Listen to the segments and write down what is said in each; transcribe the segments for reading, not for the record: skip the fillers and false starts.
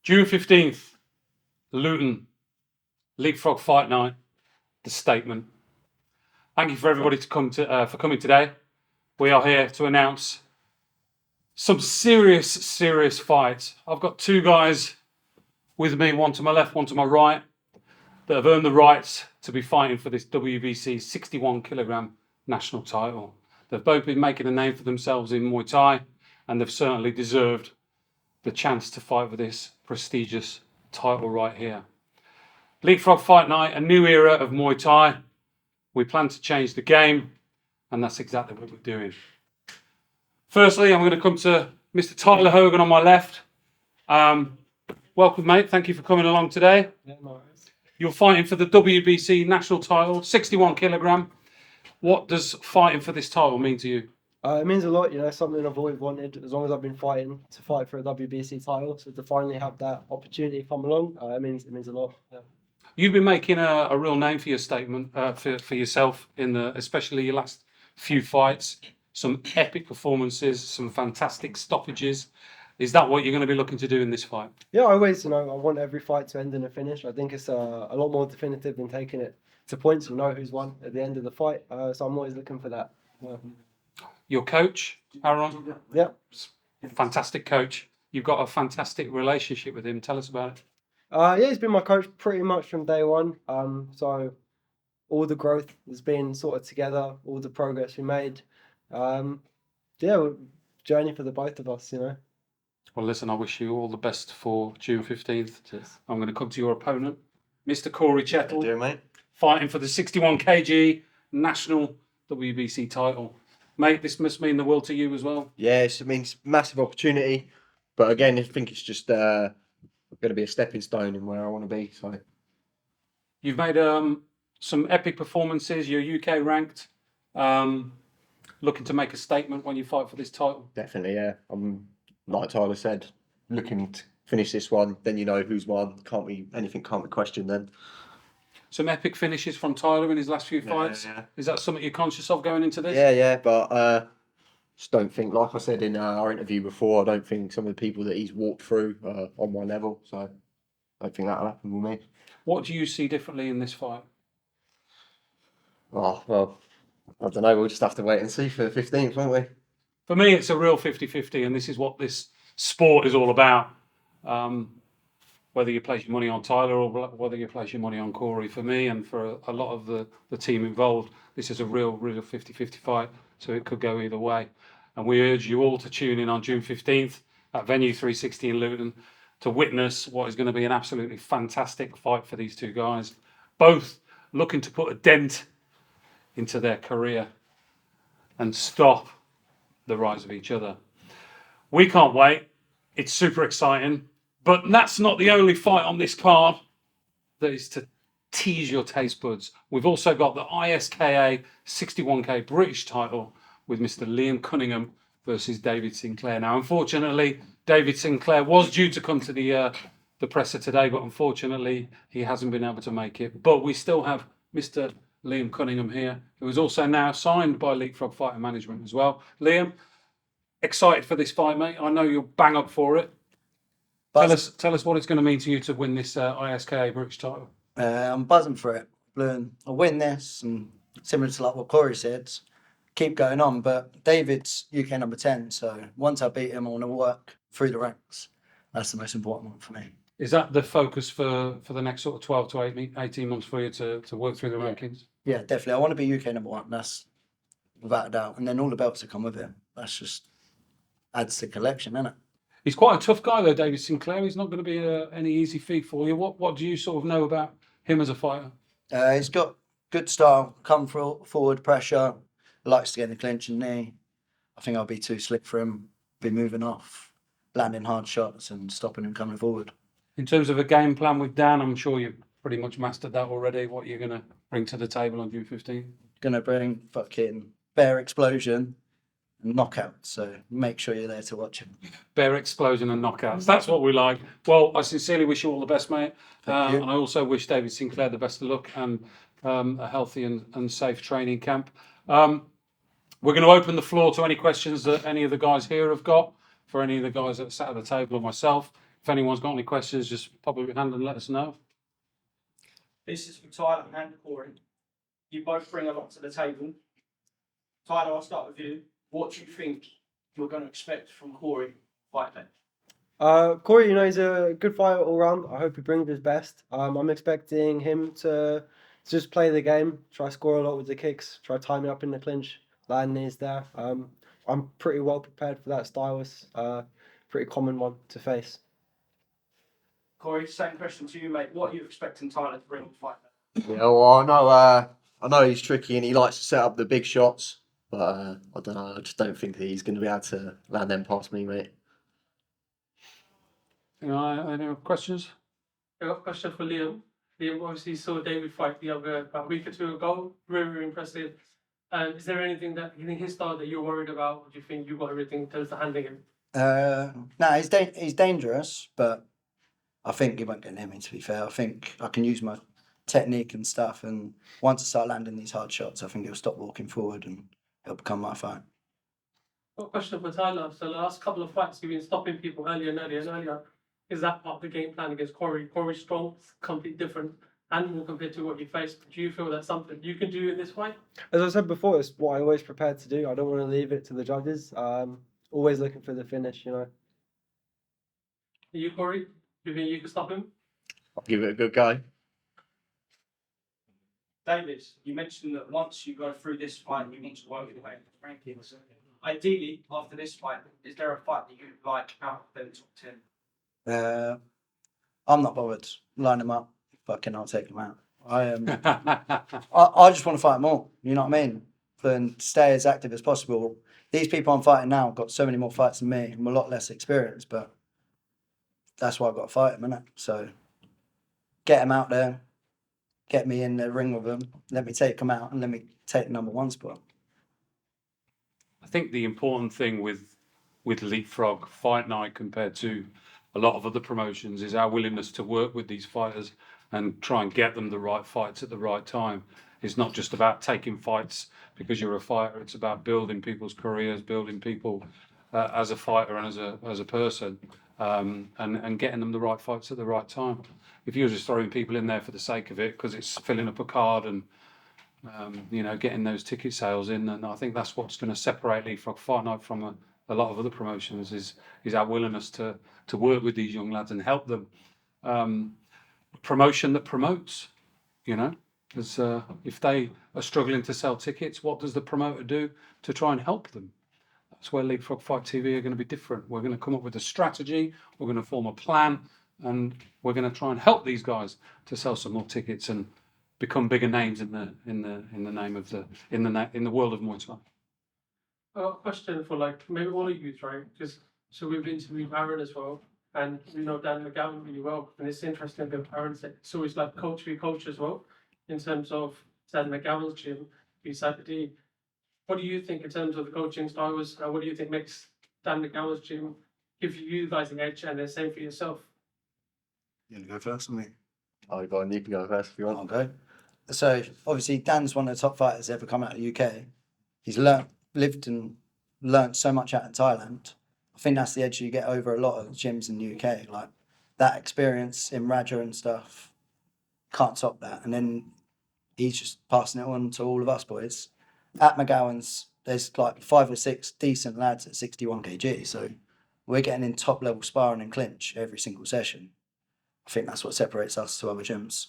June 15th, Luton, LeapFrog Fight Night, the statement. Thank you for everybody for coming today. We are here to announce some serious fights. I've got two guys with me, one to my left, one to my right, that have earned the rights to be fighting for this WBC 61 kilogram national title. They've both been making a name for themselves in Muay Thai, and they've certainly deserved the chance to fight for this prestigious title right here. LeapFrog Fight Night, a new era of Muay Thai. We plan to change the game, and that's exactly what we're doing. Firstly, I'm going to come to Mr. Tyler Hogan on my left. Welcome, mate. Thank you for coming along today. Yeah, no worries. You're fighting for the WBC national title, 61 kilogram. What does fighting for this title mean to you? It means a lot, something I've always wanted as long as I've been fighting to fight for a WBC title. So to finally have that opportunity come along, it means a lot. Yeah. You've been making a real name for your statement, for yourself, especially your last few fights. Some epic performances, some fantastic stoppages. Is that what you're going to be looking to do in this fight? Yeah, I always, I want every fight to end in a finish. I think it's a lot more definitive than taking it to points. You know who's won at the end of the fight. So I'm always looking for that. Yeah. Your coach, Aaron? Yeah. Fantastic coach. You've got a fantastic relationship with him. Tell us about it. Yeah, he's been my coach pretty much from day one. So all the growth has been sort of together, all the progress we made. Journey for the both of us, Well, listen, I wish you all the best for June 15th. Cheers. I'm going to come to your opponent, Mr. Kory Chettle. How you doing, mate? Fighting for the 61 kg national WBC title. Mate, this must mean the world to you as well. Yeah, it means massive opportunity, but again, I think it's just going to be a stepping stone in where I want to be. So you've made some epic performances. You're UK ranked. Looking to make a statement when you fight for this title. Definitely, yeah. I'm like Tyler said, looking to finish this one. Then you know who's won. Anything can't be questioned then. Some epic finishes from Tyler in his last few fights. Yeah. Is that something you're conscious of going into this? Yeah, but just don't think, like I said in our interview before, I don't think some of the people that he's walked through are on my level. So I don't think that'll happen with me. What do you see differently in this fight? Oh, well, I don't know. We'll just have to wait and see for the 15th, won't we? For me, it's a real 50-50, and this is what this sport is all about. Whether you place your money on Tyler or whether you place your money on Kory, for me and for a lot of the team involved, this is a real 50-50 fight, so it could go either way. And we urge you all to tune in on June 15th at Venue 360 in Luton to witness what is going to be an absolutely fantastic fight for these two guys, both looking to put a dent into their career and stop the rise of each other. We can't wait. It's super exciting. But that's not the only fight on this card that is to tease your taste buds. We've also got the ISKA 61k British title with Mr. Liam Cunningham versus David Sinclair. Now, unfortunately, David Sinclair was due to come to the presser today, but unfortunately, he hasn't been able to make it. But we still have Mr. Liam Cunningham here, who is also now signed by LeapFrog Fighter Management as well. Liam, excited for this fight, mate. I know you'll bang up for it. Tell us what it's going to mean to you to win this ISKA British title. I'm buzzing for it. I'll win this, and similar to like what Kory said, keep going on. But David's UK number 10, so once I beat him, I want to work through the ranks. That's the most important one for me. Is that the focus for the next sort of 12 to 18 months for you to work through the rankings? Yeah, definitely. I want to be UK number 1. That's without a doubt. And then all the belts that come with it. That's just adds to the collection, isn't it? He's quite a tough guy, though, David Sinclair. He's not going to be any easy feat for you. What do you sort of know about him as a fighter? He's got good style, come forward pressure, likes to get in the clinch and knee. I think I'll be too slick for him, be moving off, landing hard shots and stopping him coming forward. In terms of a game plan with Dan, I'm sure you've pretty much mastered that already. What you're going to bring to the table on June 15th? Going to bring fucking bear explosion and knockout, so make sure you're there to watch him. Bear explosion and knockouts. That's what we like. Well, I sincerely wish you all the best, mate. Thank you. And I also wish David Sinclair the best of luck and a healthy and safe training camp. We're going to open the floor to any questions that any of the guys here have got, for any of the guys that sat at the table or myself. if anyone's got any questions, just pop up your hand and let us know. This is for Tyler and Kory. You both bring a lot to the table. Tyler, I'll start with you. What do you think you're going to expect from Kory fight day? Kory, he's a good fighter all round. I hope he brings his best. I'm expecting him to just play the game, try score a lot with the kicks, try tie me up in the clinch, land knees there. I'm pretty well prepared for that style. It's pretty common one to face. Kory, same question to you, mate. What are you expecting Tyler to bring to fight day? Yeah, well, I know he's tricky and he likes to set up the big shots, but I don't know. I just don't think that he's going to be able to land them past me, mate. Any questions? I got a question for Liam. Liam obviously saw David fight the other about a week or two ago. Very impressive. Is there anything that you think his style that you're worried about? Or do you think you got everything in terms of handling him? No, he's dangerous, but I think he won't get near me, to be fair. I think I can use my technique and stuff, and once I start landing these hard shots, I think he'll stop walking forward and it'll become my fight. Got a question for Tyler. So the last couple of fights, you've been stopping people earlier and earlier and earlier. Is that part of the game plan against Kory? Kory's strong, completely different animal compared to what you faced. Do you feel that's something you can do in this fight? As I said before, it's what I always prepared to do. I don't want to leave it to the judges. Always looking for the finish, Are you, Kory? Do you think you can stop him? I'll give it a good go. David, you mentioned that once you go through this fight, you want to work your way into rankings. Ideally, after this fight, is there a fight that you'd like out of the top 10? I'm not bothered. Line him up. Fucking, I'll take him out. I just want to fight more. You know what I mean? And stay as active as possible. These people I'm fighting now have got so many more fights than me. I'm a lot less experienced, but that's why I've got to fight them, innit? So get them out there, get me in the ring with them, let me take them out, and let me take the number 1 spot. I think the important thing with LeapFrog Fight Night compared to a lot of other promotions is our willingness to work with these fighters and try and get them the right fights at the right time. It's not just about taking fights because you're a fighter. It's about building people's careers, building people as a fighter and as a person, and getting them the right fights at the right time. If you're just throwing people in there for the sake of it because it's filling up a card and getting those ticket sales in, and I think that's what's going to separate LeapFrog Fight Night from a lot of other promotions is our willingness to work with these young lads and help them. Promotion that promotes, because if they are struggling to sell tickets, what does the promoter do to try and help them? That's where LeapFrog Fight TV are going to be different. We're going to come up with a strategy, we're going to form a plan, and we're going to try and help these guys to sell some more tickets and become bigger names in the name of in the world of Muay Thai. I got a question for maybe all of you, right? So we've interviewed Aaron as well, and we know Dan McGowan really well, and it's interesting that Aaron said it's always like coach v coach as well, in terms of Dan McGowan's gym v Saturday. What do you think in terms of the coaching styles, and what do you think makes Dan McGowan's gym give you guys an edge, and the same for yourself? You want to go first, or me? Oh, go on, you can go first if you want. I'll go. So obviously Dan's one of the top fighters ever come out of the UK. He's lived and learnt so much out in Thailand. I think that's the edge you get over a lot of gyms in the UK. Like that experience in Raja and stuff, can't top that. And then he's just passing it on to all of us boys. At McGowan's, there's 5 or 6 decent lads at 61 kg. So we're getting in top level sparring and clinch every single session. I think that's what separates us to other gyms.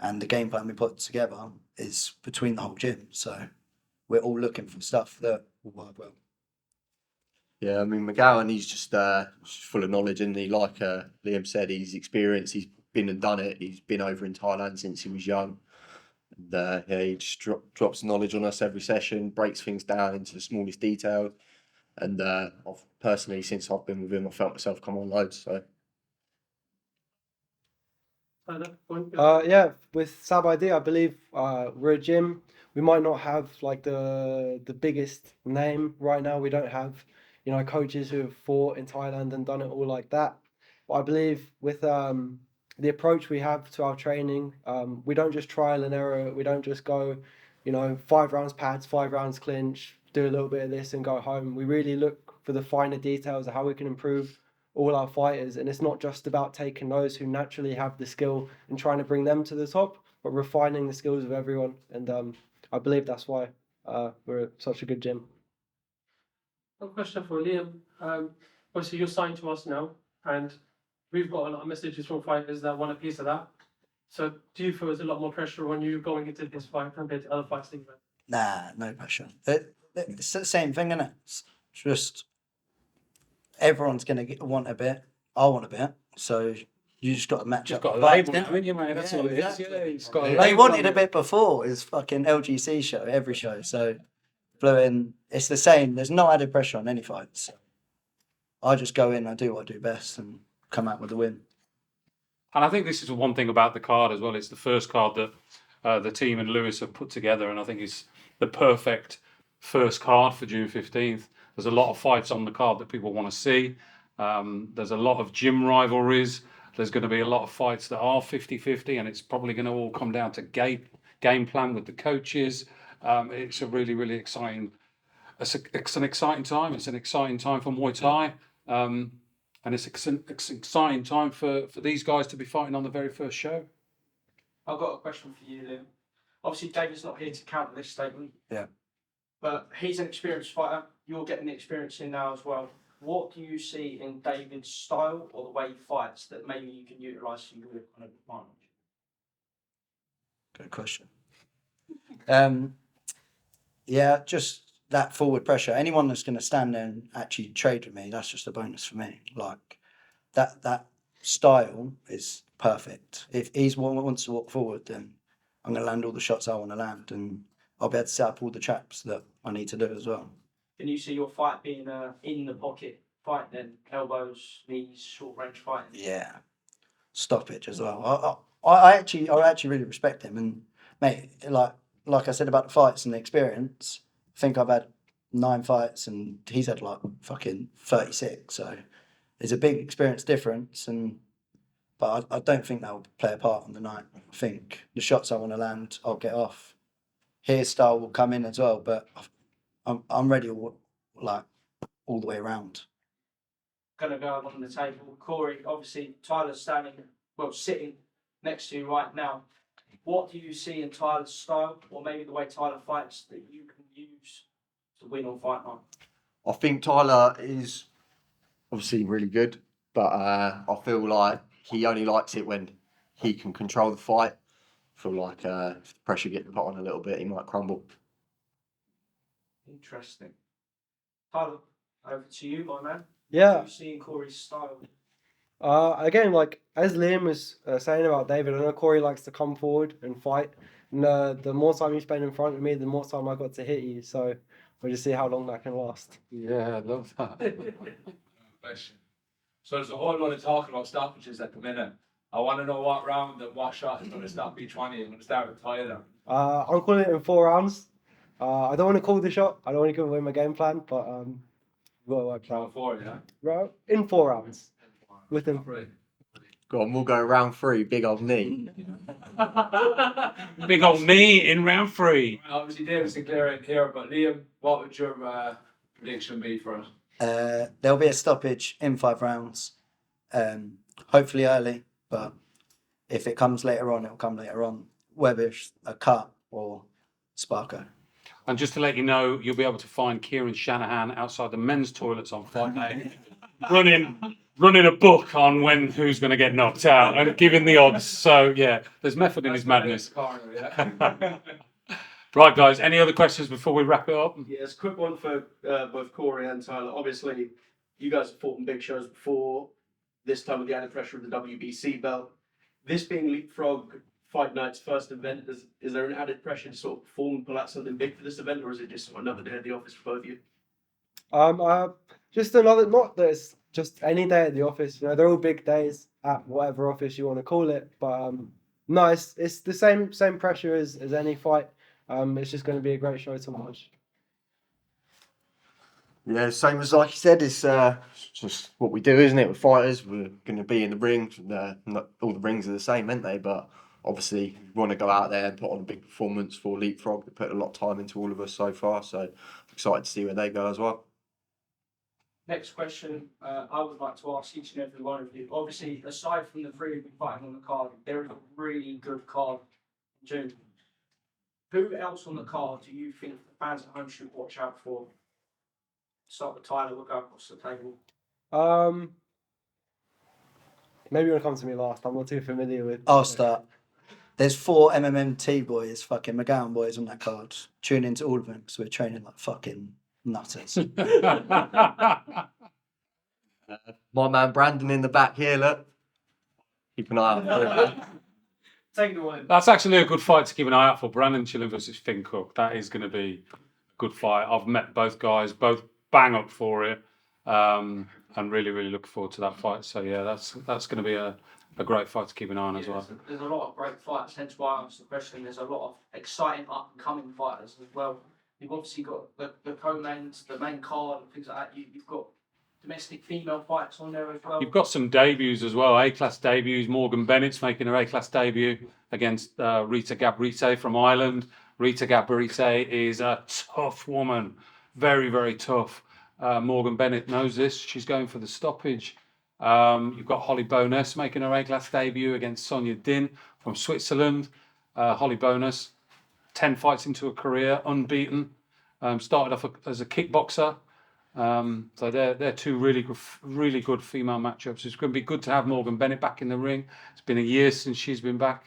And the game plan we put together is between the whole gym. So we're all looking for stuff that will work well. Yeah, I mean, McGowan, he's just full of knowledge, and like Liam said, he's experienced, he's been and done it. He's been over in Thailand since he was young. And he just drops knowledge on us every session, breaks things down into the smallest detail. And I've personally, since I've been with him, I've felt myself come on loads. So. Yeah, with Sab ID, I believe we're a gym. We might not have the biggest name right now. We don't have coaches who have fought in Thailand and done it all like that. But I believe with the approach we have to our training, we don't just trial and error. We don't just go 5 rounds pads, 5 rounds clinch, do a little bit of this and go home. We really look for the finer details of how we can improve all our fighters, and it's not just about taking those who naturally have the skill and trying to bring them to the top, but refining the skills of everyone. And I believe that's why we're such a good gym. A question for Liam. Obviously, you're signed to us now, and we've got a lot of messages from fighters that want a piece of that. So, do you feel there's a lot more pressure on you going into this fight compared to other fights that you've had? Nah, no pressure. It's the same thing, isn't it? It's just everyone's gonna want a bit. I want a bit, so you just got to match Just up. got a the fights, label, innit? haven't you, mate? That's Yeah, all it is. exactly. Yeah, it's got a They label wanted on a it. bit before. It's fucking LGC show, every show. So flew in. It's the same. There's no added pressure on any fights. I just go in, I do what I do best, and come out with a win. And I think this is one thing about the card as well. It's the first card that the team and Lewis have put together, and I think it's the perfect first card for June 15th. There's a lot of fights on the card that people want to see. There's a lot of gym rivalries. There's going to be a lot of fights that are 50-50, and it's probably going to all come down to game plan with the coaches. It's a really, really exciting. It's an exciting time. It's an exciting time for Muay Thai. And it's an exciting time for these guys to be fighting on the very first show. I've got a question for you, Liam. Obviously, David's not here to counter this statement. Yeah. But he's an experienced fighter. You're getting the experience in now as well. What do you see in David's style or the way he fights that maybe you can utilise for your kind of advantage? Good question. Yeah, just that forward pressure. Anyone that's going to stand there and actually trade with me, that's just a bonus for me. Like that style is perfect. If he's one that wants to walk forward, then I'm going to land all the shots I want to land, and I'll be able to set up all the traps that I need to do as well. Can you see your fight being in the pocket fight then? Elbows, knees, short range fighting? Yeah, stoppage as well. I actually really respect him, and mate, like I said about the fights and the experience, I think I've had 9 fights and he's had like fucking 36. So there's a big experience difference, but I don't think that will play a part on the night. I think the shots I want to land, I'll get off. His style will come in as well, but I'm ready all the way around. Going to go along the table. Kory, obviously, Tyler's sitting next to you right now. What do you see in Tyler's style, or maybe the way Tyler fights, that you can use to win on Fight Night? I think Tyler is obviously really good, but I feel like he only likes it when he can control the fight. I feel like if the pressure gets put on a little bit, he might crumble. Interesting. Tyler, over to you, my man. Yeah. What do you see in Kory's style? Again, like as Liam was saying about David, I know Kory likes to come forward and fight. And the more time you spend in front of me, the more time I got to hit you. So we'll just see how long that can last. Yeah, I love that. Question. So there's a whole lot of talk about stoppages at the minute. I want to know what round and what shot is going to stop each one of you. I'm going to start with Tyler. I'm calling it in 4 rounds. I don't want to call the shot. I don't want to give away my game plan, but we've got to work Round out. 4, yeah? Right, in 4 rounds. With him. Go on, we'll go round 3, big old knee. Big old knee in round 3. Obviously, David Sinclair in here, but Liam, what would your prediction be for it? There'll be a stoppage in 5 rounds, hopefully early, but if it comes later on, it'll come later on, whether it's a cut or Sparko. And just to let you know, you'll be able to find Kieran Shanahan outside the men's toilets on Fight Night, running a book on who's going to get knocked out and giving the odds. So yeah, there's method in his madness. Corner, yeah? Right, guys. Any other questions before we wrap it up? Yes, quick one for both Kory and Tyler. Obviously, you guys have fought in big shows before, this time with the added pressure of the WBC belt. This being LeapFrog Fight Night's first event, is there an added pressure to sort of perform and pull out something big for this event, or is it just another day at the office for both of you? Just another, not that it's just any day at the office. You know, they're all big days at whatever office you want to call it. But no, it's the same pressure as any fight. It's just going to be a great show to watch. Yeah, same as like you said, it's just what we do, isn't it? We're fighters, we're going to be in the ring. Not all the rings are the same, aren't they? But obviously, we want to go out there and put on a big performance for LeapFrog. They put a lot of time into all of us so far, so excited to see where they go as well. Next question I would like to ask each and every one of you. Obviously, aside from the three of you fighting on the card, there is a really good card in June. Who else on the card do you think the fans at home should watch out for? Start with Tyler, we'll go across the table. Maybe you want to come to me last. I'm not too familiar with. I'll start. There's 4 MMMT boys, fucking McGowan boys on that card. Tune into all of them because we're training like fucking nutters. My man Brandon in the back here, look. Keep an eye out. Take the one. That's actually a good fight to keep an eye out for. Brandon Chillen versus Finn Cook. That is going to be a good fight. I've met both guys, both bang up for it. And really, really looking forward to that fight. So yeah, that's going to be a great fight to keep an eye on as well. There's a lot of great fighters, hence why I asked the question. There's a lot of exciting up-and-coming fighters as well. You've obviously got the co-mains, the main card, and things like that. You've got domestic female fights on there as well. You've got some debuts as well, A-class debuts. Morgan Bennett's making her A-class debut against Rita Gabrite from Ireland. Rita Gabrite is a tough woman, very, very tough. Morgan Bennett knows this. She's going for the stoppage. You've got Holly Bonus making her A-class debut against Sonia Din from Switzerland. Holly Bonus, 10 fights into her career, unbeaten. Started off as a kickboxer. So they're two really good female matchups. It's going to be good to have Morgan Bennett back in the ring. It's been a year since she's been back.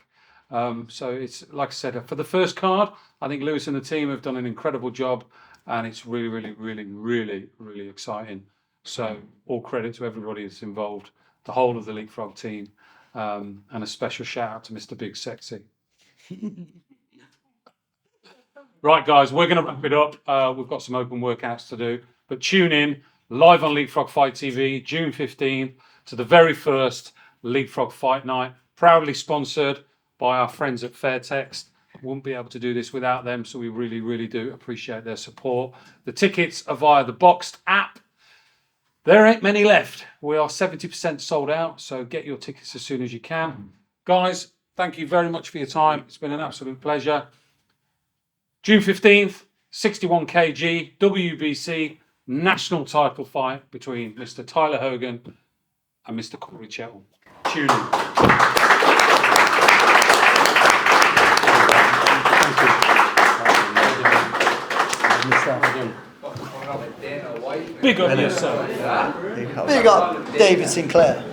So it's like I said, for the first card, I think Lewis and the team have done an incredible job, and it's really exciting. So all credit to everybody that's involved, the whole of the LeapFrog team, and a special shout out to Mr. Big Sexy. Right, guys, we're going to wrap it up. We've got some open workouts to do, but tune in live on LeapFrog Fight TV, June 15th, to the very first LeapFrog Fight Night, proudly sponsored by our friends at Fairtext. Wouldn't be able to do this without them, so we really do appreciate their support. The tickets are via the Boxed app. There ain't many left. We are 70% sold out, so get your tickets as soon as you can. Guys, thank you very much for your time. It's been an absolute pleasure. June 15th, 61 kg, WBC, national title fight between Mr. Tyler Hogan and Mr. Kory Chettle. Tune in. Big up yourself. Big up David Sinclair.